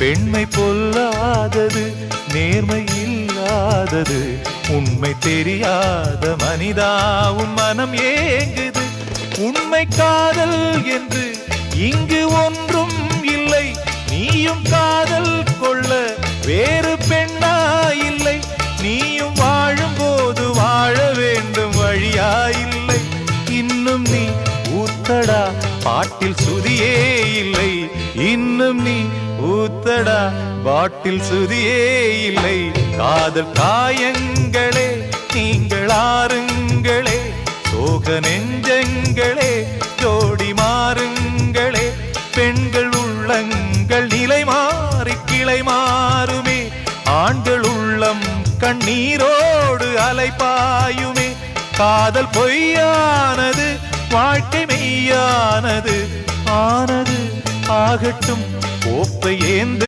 பெண்மை பொல்லாதது, நேர்மை இல்லாதது, உண்மை தெரியாத மனிதா உன் மனம் ஏங்குது. உண்மை காதல் என்று இங்கு ஒன்றும் இல்லை, நீயும் காதல் கொள்ள வேறு பெண்ணா இல்லை. நீயும் வாழும் போது வாழ வேண்டும் வழியா இல்லை. இன்னும் நீ ஊத்தடா பாட்டில் சுதியே இல்லை, இன்னும் நீ ஊத்தடா பாட்டில் சுதியே இல்லை. காதல் காயங்களே நீங்கள் ஆறுங்களே, சோக நெஞ்சங்களே ஜோடி மாறுங்களே. பெண்கள் உள்ளங்கள் நிலை மாறி கிளை மாறுமே, ஆண்கள் உள்ளம் கண்ணீரோடு அலைபாயுமே. காதல் பொய்யானது, வாழ்க்கை மெய்யானது, ஆனது ஆகட்டும் கோப்பை ஏந்து